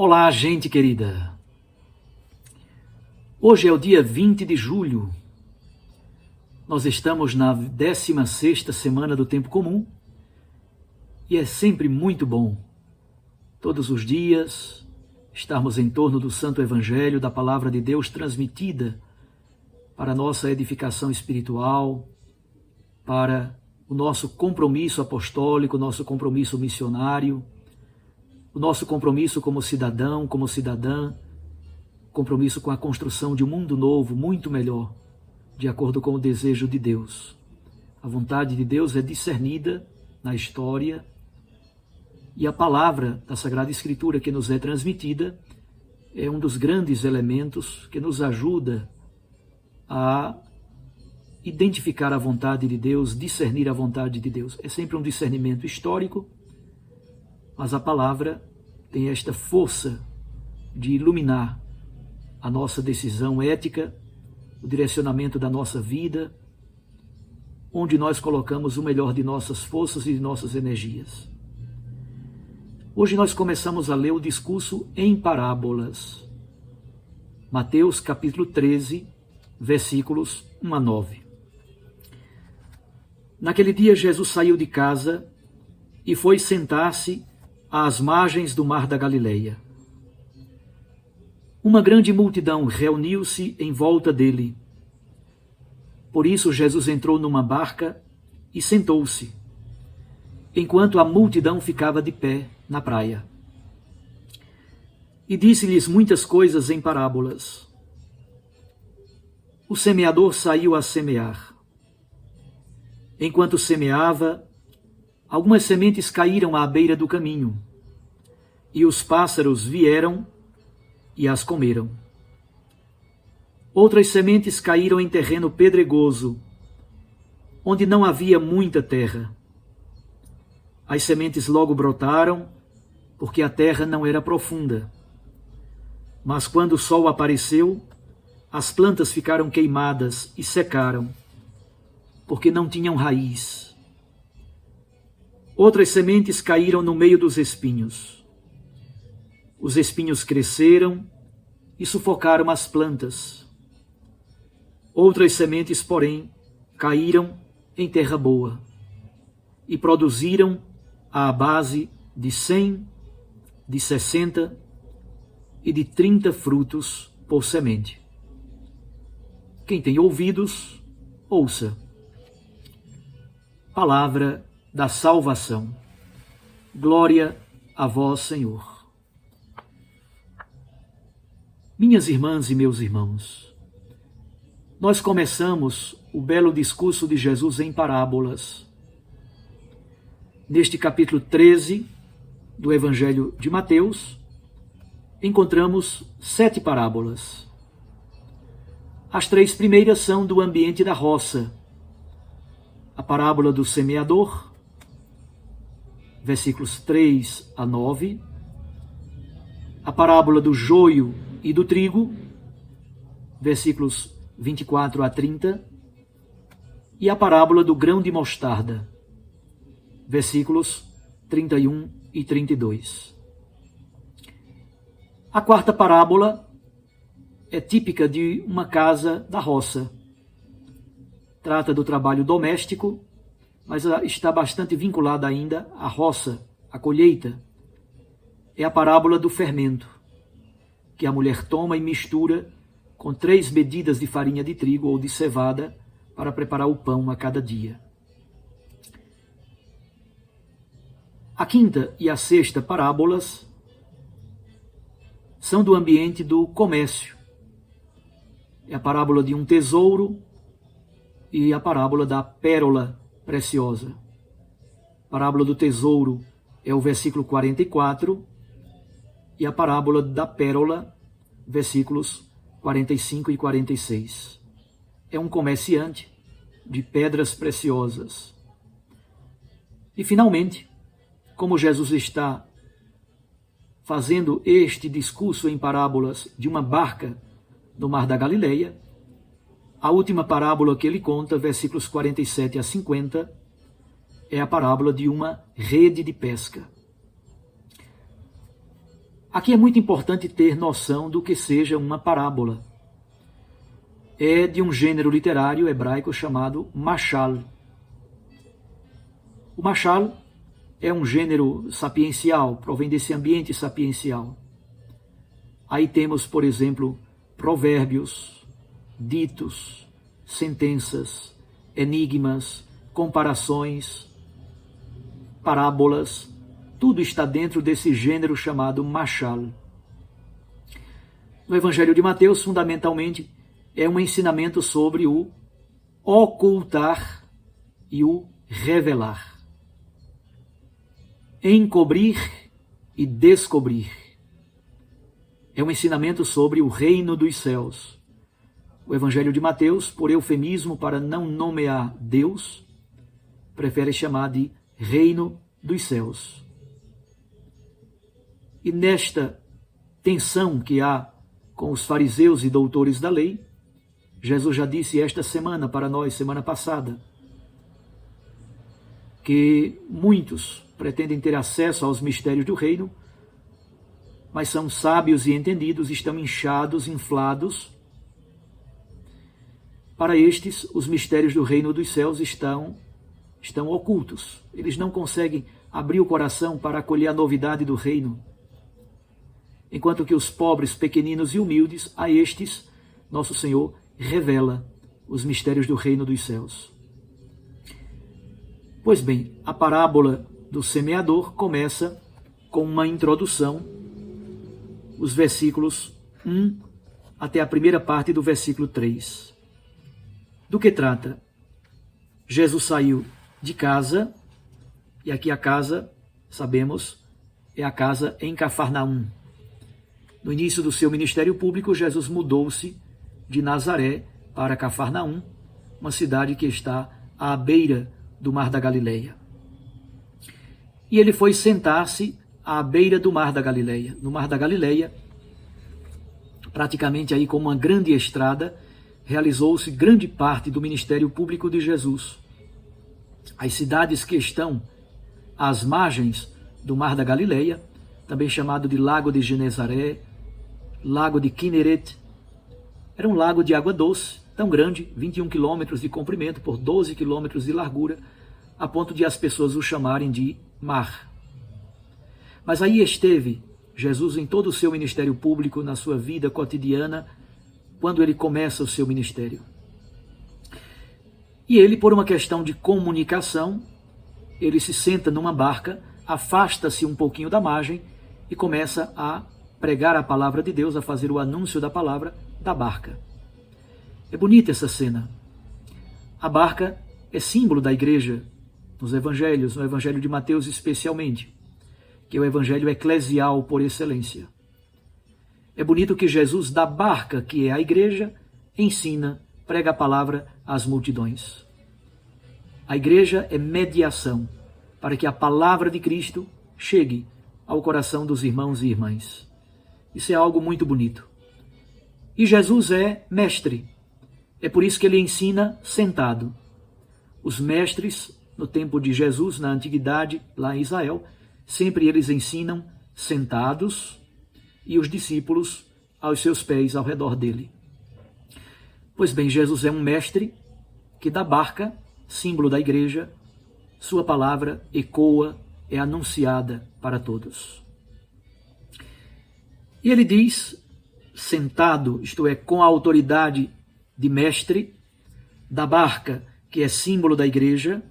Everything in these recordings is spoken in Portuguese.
Olá, gente querida! Hoje é o dia 20 de julho. Nós estamos na 16ª semana do Tempo Comum e é sempre muito bom, todos os dias, estarmos em torno do Santo Evangelho, da Palavra de Deus transmitida para a nossa edificação espiritual, para o nosso compromisso apostólico, o nosso compromisso missionário, o nosso compromisso como cidadão, como cidadã, compromisso com a construção de um mundo novo, muito melhor, de acordo com o desejo de Deus. A vontade de Deus é discernida na história e a palavra da Sagrada Escritura que nos é transmitida é um dos grandes elementos que nos ajuda a identificar a vontade de Deus, discernir a vontade de Deus. É sempre um discernimento histórico, mas a palavra tem esta força de iluminar a nossa decisão ética, o direcionamento da nossa vida, onde nós colocamos o melhor de nossas forças e de nossas energias. Hoje nós começamos a ler o discurso em parábolas. Mateus capítulo 13, versículos 1 a 9. Naquele dia Jesus saiu de casa e foi sentar-se às margens do mar da Galileia. Uma grande multidão reuniu-se em volta dele. Por isso Jesus entrou numa barca e sentou-se, enquanto a multidão ficava de pé na praia. E disse-lhes muitas coisas em parábolas. O semeador saiu a semear. Enquanto semeava, algumas sementes caíram à beira do caminho, e os pássaros vieram e as comeram. Outras sementes caíram em terreno pedregoso, onde não havia muita terra. As sementes logo brotaram, porque a terra não era profunda. Mas quando o sol apareceu, as plantas ficaram queimadas e secaram, porque não tinham raiz. Outras sementes caíram no meio dos espinhos. Os espinhos cresceram e sufocaram as plantas. Outras sementes, porém, caíram em terra boa e produziram à base de 100, de 60 e de 30 frutos por semente. Quem tem ouvidos, ouça. Palavra da salvação. Glória a vós, Senhor. Minhas irmãs e meus irmãos, nós começamos o belo discurso de Jesus em parábolas. Neste capítulo 13 do Evangelho de Mateus, encontramos 7 parábolas. As 3 primeiras são do ambiente da roça. A parábola do semeador, versículos 3 a 9. A parábola do joio e do trigo, versículos 24 a 30. E a parábola do grão de mostarda, versículos 31 e 32. A 4ª parábola é típica de uma casa da roça. Trata do trabalho doméstico, mas está bastante vinculada ainda à roça, à colheita. É a parábola do fermento, que a mulher toma e mistura com 3 medidas de farinha de trigo ou de cevada para preparar o pão a cada dia. A 5ª e a 6ª parábolas são do ambiente do comércio. É a parábola de um tesouro e a parábola da pérola preciosa. A parábola do tesouro é o versículo 44 e a parábola da pérola, versículos 45 e 46. É um comerciante de pedras preciosas. E finalmente, como Jesus está fazendo este discurso em parábolas de uma barca no mar da Galileia, a última parábola que ele conta, versículos 47 a 50, é a parábola de uma rede de pesca. Aqui é muito importante ter noção do que seja uma parábola. É de um gênero literário hebraico chamado mashal. O mashal é um gênero sapiencial, provém desse ambiente sapiencial. Aí temos, por exemplo, provérbios, ditos, sentenças, enigmas, comparações, parábolas, tudo está dentro desse gênero chamado mashal. No Evangelho de Mateus, fundamentalmente, é um ensinamento sobre o ocultar e o revelar. Encobrir e descobrir. É um ensinamento sobre o reino dos céus. O Evangelho de Mateus, por eufemismo, para não nomear Deus, prefere chamar de reino dos céus. E nesta tensão que há com os fariseus e doutores da lei, Jesus já disse esta semana para nós, semana passada, que muitos pretendem ter acesso aos mistérios do reino, mas são sábios e entendidos, estão inchados, inflados. Para estes, os mistérios do reino dos céus estão ocultos. Eles não conseguem abrir o coração para acolher a novidade do reino. Enquanto que os pobres, pequeninos e humildes, a estes, nosso Senhor revela os mistérios do reino dos céus. Pois bem, a parábola do semeador começa com uma introdução, os versículos 1 até a primeira parte do versículo 3. Do que trata? Jesus saiu de casa, e aqui a casa, sabemos, é a casa em Cafarnaum. No início do seu ministério público, Jesus mudou-se de Nazaré para Cafarnaum, uma cidade que está à beira do Mar da Galileia. E ele foi sentar-se à beira do Mar da Galileia. No Mar da Galileia, praticamente aí como uma grande estrada, realizou-se grande parte do ministério público de Jesus. As cidades que estão às margens do Mar da Galileia, também chamado de Lago de Genezaré, Lago de Kinneret, era um lago de água doce, tão grande, 21 quilômetros de comprimento por 12 quilômetros de largura, a ponto de as pessoas o chamarem de mar. Mas aí esteve Jesus em todo o seu ministério público, na sua vida cotidiana, quando ele começa o seu ministério. E ele, por uma questão de comunicação, ele se senta numa barca, afasta-se um pouquinho da margem e começa a pregar a palavra de Deus, a fazer o anúncio da palavra da barca. É bonita essa cena. A barca é símbolo da igreja, nos evangelhos, no evangelho de Mateus especialmente, que é o evangelho eclesial por excelência. É bonito que Jesus, da barca, que é a igreja, ensina, prega a palavra às multidões. A igreja é mediação para que a palavra de Cristo chegue ao coração dos irmãos e irmãs. Isso é algo muito bonito. E Jesus é mestre. É por isso que ele ensina sentado. Os mestres, no tempo de Jesus, na antiguidade, lá em Israel, sempre eles ensinam sentados e os discípulos aos seus pés, ao redor dele. Pois bem, Jesus é um mestre que da barca, símbolo da igreja, sua palavra ecoa, é anunciada para todos. E ele diz, sentado, isto é, com a autoridade de mestre, da barca, que é símbolo da igreja,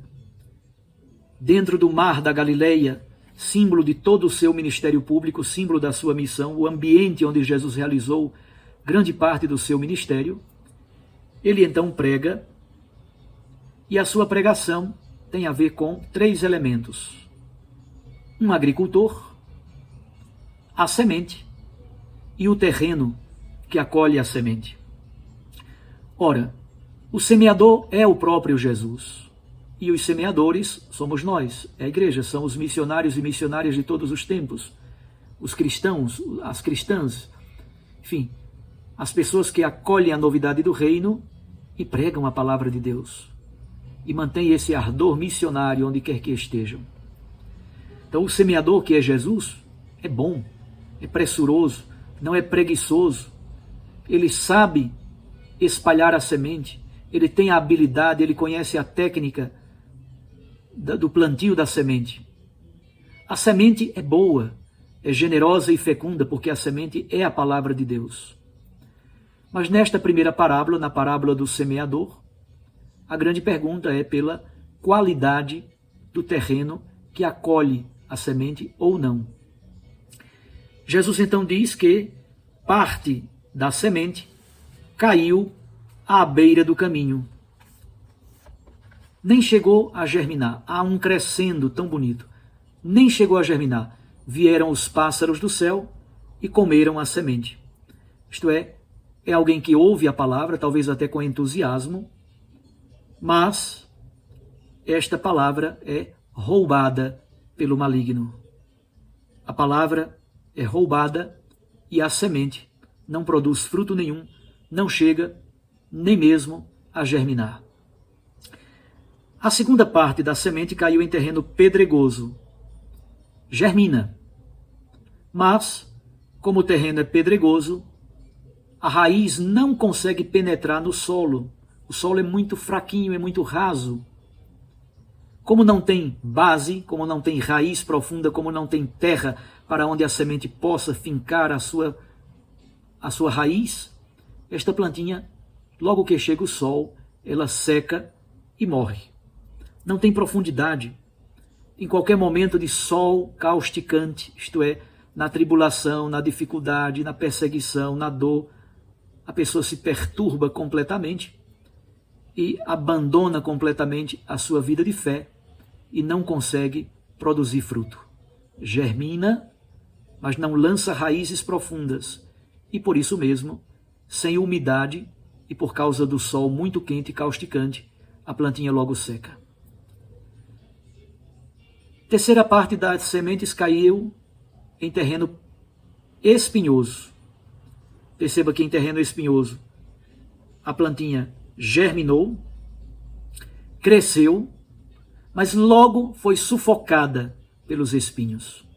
dentro do Mar da Galileia, símbolo de todo o seu ministério público, símbolo da sua missão, o ambiente onde Jesus realizou grande parte do seu ministério, ele então prega, e a sua pregação tem a ver com 3 elementos. Um agricultor, a semente e o terreno que acolhe a semente. Ora, o semeador é o próprio Jesus. E os semeadores somos nós, é a igreja, são os missionários e missionárias de todos os tempos, os cristãos, as cristãs, enfim, as pessoas que acolhem a novidade do reino e pregam a palavra de Deus e mantêm esse ardor missionário onde quer que estejam. Então o semeador, que é Jesus, é bom, é pressuroso, não é preguiçoso. Ele sabe espalhar a semente, ele tem a habilidade, ele conhece a técnica do plantio da semente. A semente é boa, é generosa e fecunda, porque a semente é a palavra de Deus. Mas nesta primeira parábola, na parábola do semeador, a grande pergunta é pela qualidade do terreno que acolhe a semente ou não. Jesus então diz que parte da semente caiu à beira do caminho. Nem chegou a germinar. Há um crescendo tão bonito. Nem chegou a germinar. Vieram os pássaros do céu e comeram a semente. Isto é alguém que ouve a palavra, talvez até com entusiasmo, mas esta palavra é roubada pelo maligno. A palavra é roubada e a semente não produz fruto nenhum, não chega nem mesmo a germinar. A segunda parte da semente caiu em terreno pedregoso. Germina, mas, como o terreno é pedregoso, a raiz não consegue penetrar no solo. O solo é muito fraquinho, é muito raso. Como não tem base, como não tem raiz profunda, como não tem terra para onde a semente possa fincar a sua raiz, esta plantinha, logo que chega o sol, ela seca e morre. Não tem profundidade. Em qualquer momento de sol causticante, isto é, na tribulação, na dificuldade, na perseguição, na dor, a pessoa se perturba completamente e abandona completamente a sua vida de fé e não consegue produzir fruto. Germina, mas não lança raízes profundas e por isso mesmo, sem umidade e por causa do sol muito quente e causticante, a plantinha logo seca. Terceira parte das sementes caiu em terreno espinhoso. Perceba que em terreno espinhoso a plantinha germinou, cresceu, mas logo foi sufocada pelos espinhos.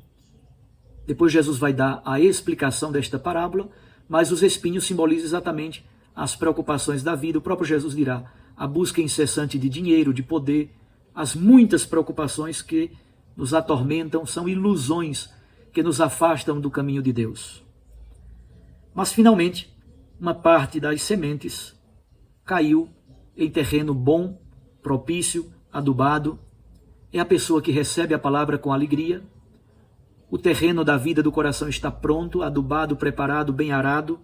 Depois Jesus vai dar a explicação desta parábola, mas os espinhos simbolizam exatamente as preocupações da vida. O próprio Jesus dirá: a busca incessante de dinheiro, de poder, as muitas preocupações que nos atormentam são ilusões que nos afastam do caminho de Deus. Mas finalmente, uma parte das sementes caiu em terreno bom, propício, adubado. É a pessoa que recebe a palavra com alegria. O terreno da vida do coração está pronto, adubado, preparado, bem arado.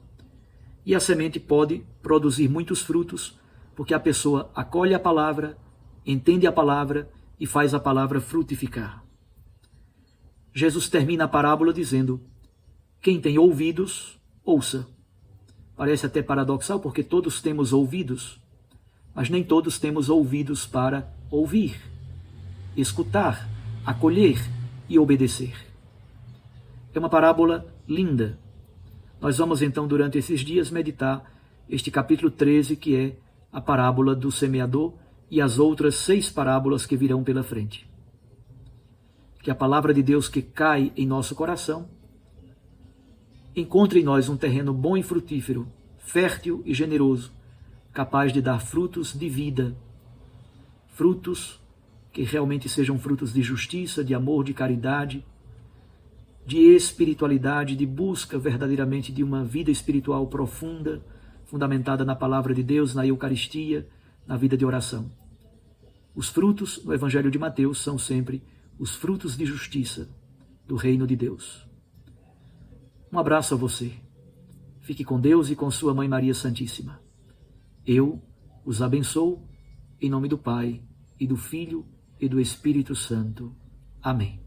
E a semente pode produzir muitos frutos, porque a pessoa acolhe a palavra, entende a palavra e faz a palavra frutificar. Jesus termina a parábola dizendo: quem tem ouvidos, ouça. Parece até paradoxal, porque todos temos ouvidos, mas nem todos temos ouvidos para ouvir, escutar, acolher e obedecer. É uma parábola linda. Nós vamos então, durante esses dias, meditar este capítulo 13, que é a parábola do semeador, e as outras 6 parábolas que virão pela frente. Que a palavra de Deus que cai em nosso coração encontre em nós um terreno bom e frutífero, fértil e generoso, capaz de dar frutos de vida, frutos que realmente sejam frutos de justiça, de amor, de caridade, de espiritualidade, de busca verdadeiramente de uma vida espiritual profunda, fundamentada na palavra de Deus, na Eucaristia, na vida de oração. Os frutos no Evangelho de Mateus são sempre os frutos de justiça do reino de Deus. Um abraço a você. Fique com Deus e com sua Mãe Maria Santíssima. Eu os abençoo em nome do Pai, e do Filho, e do Espírito Santo. Amém.